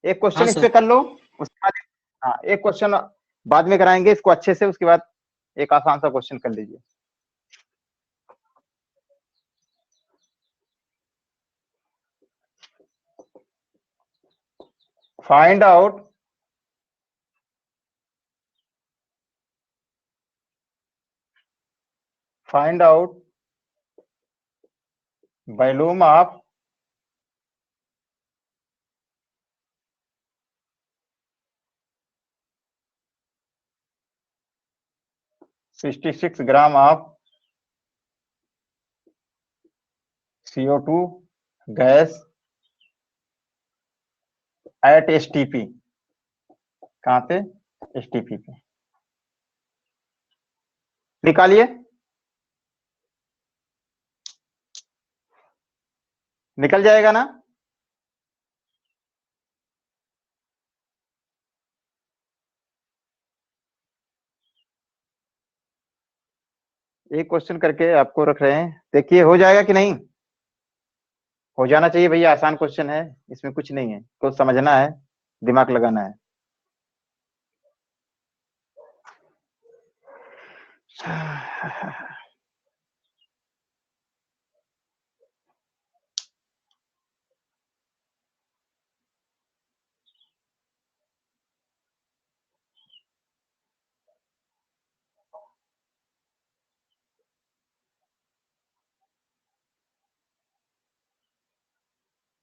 एक हाँ क्वेश्चन इस सर। पे कर लो, उसके बाद हाँ एक क्वेश्चन बाद में कराएंगे इसको अच्छे से, उसके बाद एक आसान सा क्वेश्चन कर लीजिए। Find out volume of $66 gram of CO2 gas at STP कहाँ पे? एसटीपी पे। निकालिए, निकल जाएगा ना? एक क्वेश्चन करके आपको रख रहे हैं, देखिए हो जाएगा कि नहीं। हो जाना चाहिए भैया, आसान क्वेश्चन है, इसमें कुछ नहीं है, कुछ समझना है, दिमाग लगाना है।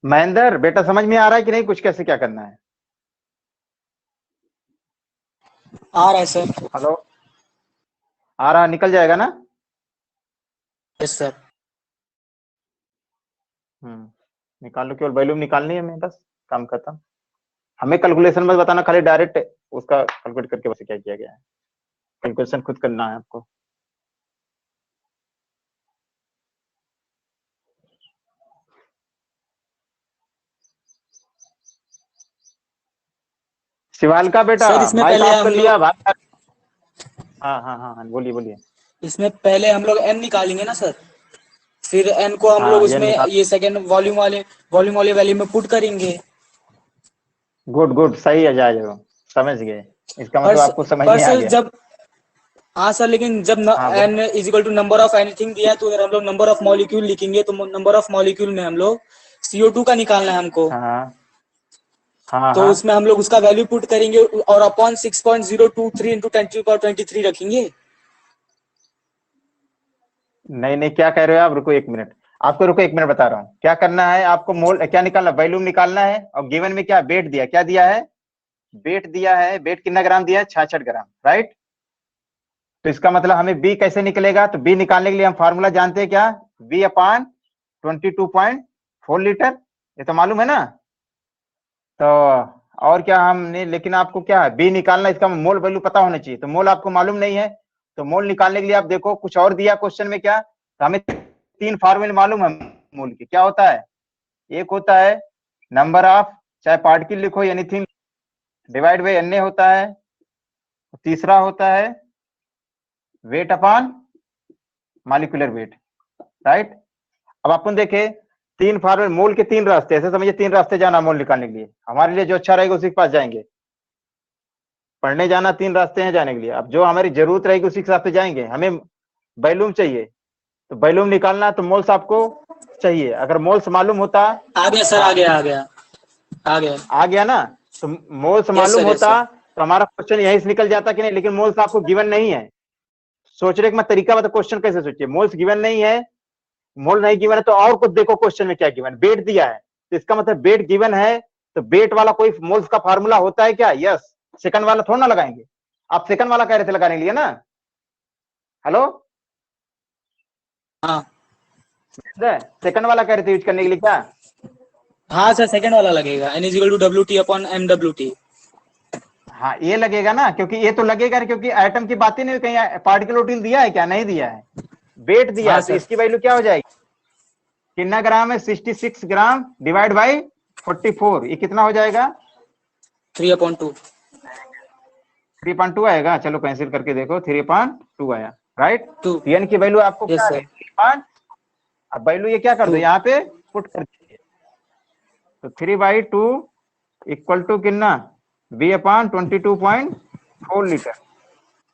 महेंद्र बेटा, समझ में आ रहा है कि नहीं कुछ, कैसे क्या करना है? आ रहा है सर। हेलो, आ रहा, निकल जाएगा ना? Yes sir. निकाल लो, केवल वैल्यूम निकालनी है, हमें बस, काम खत्म। हमें कैलकुलेशन मत बताना, खाली डायरेक्ट उसका कैलकुलेट करके बस क्या किया गया है, कैलकुलेशन खुद करना है आपको। शिवाल का बेटा सर इसमें माइक पहले ऑफ कर हम लिया लोग भाई? हाँ हाँ हाँ हाँ, बोलिए बोलिए। इसमें पहले हम लोग n निकालेंगे ना सर, फिर n को हम लोग हाँ, ये उसमें निकाल। ये सेकंड वॉल्यूम वाले वैल्यू में पुट करेंगे। गुड गुड, सही है, जाए जो समझ गए, इसका पर मतलब आपको समझ पर में आ सर गया। जब, हाँ सर, लेकिन जब हाँ n is equal to number of anything दिया है, तो अगर हम लोग नंबर ऑफ मॉलिक्यूल लिखेंगे तो नंबर ऑफ मॉलिक्यूल में हम लोग CO2 का निकालना है हमको, हाँ हाँ तो हाँ। उसमें हम लोग उसका वैल्यू पुट करेंगे और अपॉन 6.023 इंटू 10⁻23 रखेंगे। नहीं नहीं, क्या कह रहे हो आप? रुको एक मिनट, आपको रुको एक मिनट, बता रहा हूँ क्या करना है आपको। मोल क्या निकालना, वैल्यूम निकालना है, और गिवन में क्या वेट दिया, क्या दिया है? वेट दिया है। वेट कितना ग्राम दिया है? 66 ग्राम, राइट। तो इसका मतलब हमें बी कैसे निकलेगा? तो बी निकालने के लिए हम फार्मूला जानते हैं क्या? बी अपान 22.4 लीटर, ये तो मालूम है ना। तो और क्या हमने, लेकिन आपको क्या है, बी निकालना, इसका मोल वैल्यू पता होना चाहिए, तो मोल आपको मालूम नहीं है। तो मोल निकालने के लिए आप देखो कुछ और दिया क्वेश्चन में क्या, तो हमें 3 फार्मूले मालूम है मोल के। क्या होता है? एक होता है नंबर ऑफ, चाहे पार्टिकल लिखो एनीथिंग, डिवाइड बाई एन होता है। तीसरा होता है wait upon molecular wait, right. अब अपन देखे 3 फार्मूले, मोल के 3 रास्ते, ऐसे समझिए 3 रास्ते जाना मोल निकालने के लिए, हमारे लिए जो अच्छा रहेगा उसी के पास जाएंगे। पढ़ने जाना 3 रास्ते हैं जाने के लिए, अब जो हमारी जरूरत रहेगी उसी के रास्ते जाएंगे। हमें वैल्यूम चाहिए, तो वैल्यूम निकालना, तो मोल्स आपको चाहिए, अगर मोल्स मालूम होता। आ गया सर, आ गया आ गया आ गया। आ गया ना? तो मोल्स यस मालूम सर, यस होता सर। तो हमारा क्वेश्चन यहीं से निकल जाता कि नहीं, लेकिन मोल्स आपको गिवन नहीं है। सोचने का मैं तरीका बता, क्वेश्चन कैसे सोचिए, मोल्स गिवन नहीं है, मोल नहीं गिवन है, तो और कुछ देखो क्वेश्चन में क्या गिवन, वेट दिया है, तो इसका मतलब वेट गिवन है, तो वेट वाला कोई मोल्स का फार्मूला होता है क्या? यस। सेकंड वाला थोड़ा ना लगाएंगे, आप सेकंड वाला कह रहे थे लगाने के लिए ना। हेलो, हाँ सेकंड वाला कह रहे थे यूज करने के लिए क्या? हाँ सर, सेकंड वाला लगेगा, n is equal to WT upon MWT। हाँ, ये लगेगा ना, क्योंकि ये तो लगेगा, क्योंकि एटम की बात ही नहीं, कहीं पार्टिकल वोटिल दिया है क्या? नहीं दिया है, वेट दिया हाँ है, तो सर। इसकी वैल्यू क्या हो जाएगी? कितना ग्राम है? 66 ग्राम डिवाइड बाई 44, ये कितना हो जाएगा? 3/2। 3.2 आएगा। चलो कैंसिल करके देखो, 3.2 आया, राइट। 2। तो एन की वैल्यू आपको क्या यस आ सर। गई? 3. अब वैल्यू ये क्या कर दो, 2। यहाँ पे पुट कर दीजिए, तो 3/2 इक्वल टू कितना? बी अपान 22.4 लीटर।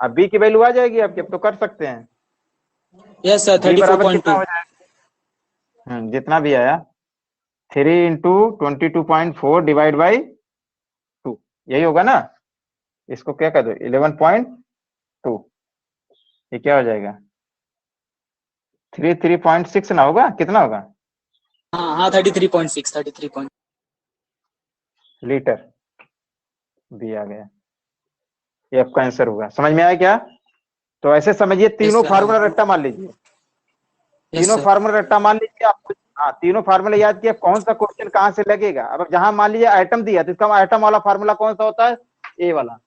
अब बी की वैल्यू आ जाएगी आपकी, अब तो कर सकते हैं। यस सर, बी बराबर कितना 34.2। हो जाएगा? जितना भी आया, 3 इंटू 22.4 डिवाइड बाई 2, यही होगा ना। इसको क्या कर दो, 11.2, ये क्या हो जाएगा? 3.6 ना होगा, कितना होगा? हाँ हाँ, 33.6 लीटर। बी आ गया, ये आपका आंसर होगा। समझ में आया क्या? तो ऐसे समझिए, यस तीनों सर। फार्मूला हाँ। रट्टा मान लीजिए, यस तीनों सर। फार्मूला रट्टा मान लीजिए आपको। हाँ, तीनों फार्मूला याद किया, कौन सा क्वेश्चन कहाँ से लगेगा। अब जहां मान लीजिए आइटम दिया, तो इसका आइटम वाला फार्मूला कौन सा होता है? ये वाला।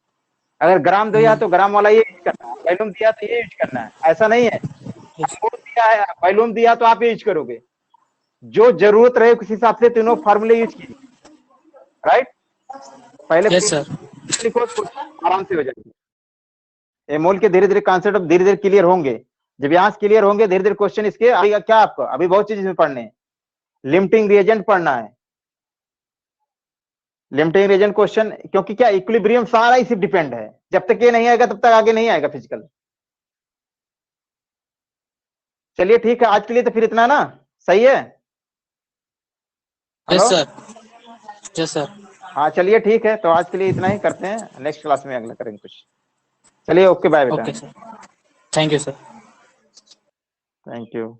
अगर ग्राम दिया तो ग्राम वाला ये यूज करना है, वॉल्यूम दिया तो ये यूज करना है, ऐसा नहीं है। अमोल दिया है, वॉल्यूम दिया तो आप ये यूज करोगे, जो जरूरत रहे उस हिसाब से तीनों फार्मूले यूज कीजिए, राइट। पहले यस सर। लिखो तो आराम से हो जाएगी। एमोल के धीरे धीरे कॉन्सेप्ट धीरे धीरे क्लियर होंगे, जब यहाँ से क्लियर होंगे धीरे धीरे क्वेश्चन इसके आएगा। क्या आपको अभी बहुत चीज इसमें पढ़ने हैं, लिमिटिंग रिएजेंट पढ़ना है, लिमिटिंग रिएजेंट क्वेश्चन, क्योंकि क्या इक्विलिब्रियम सारा इसी डिपेंड है, जब तक ये नहीं आएगा तब तक आगे नहीं आएगा फिजिकल। चलिए ठीक है, आज के लिए तो फिर इतना ना, सही है। Yes hello, sir. Yes sir. हाँ चलिए ठीक है, तो आज के लिए इतना ही करते हैं, नेक्स्ट क्लास में अगला करेंगे कुछ। चलिए ओके बाय बेटा। Okay sir, thank you sir. Thank you.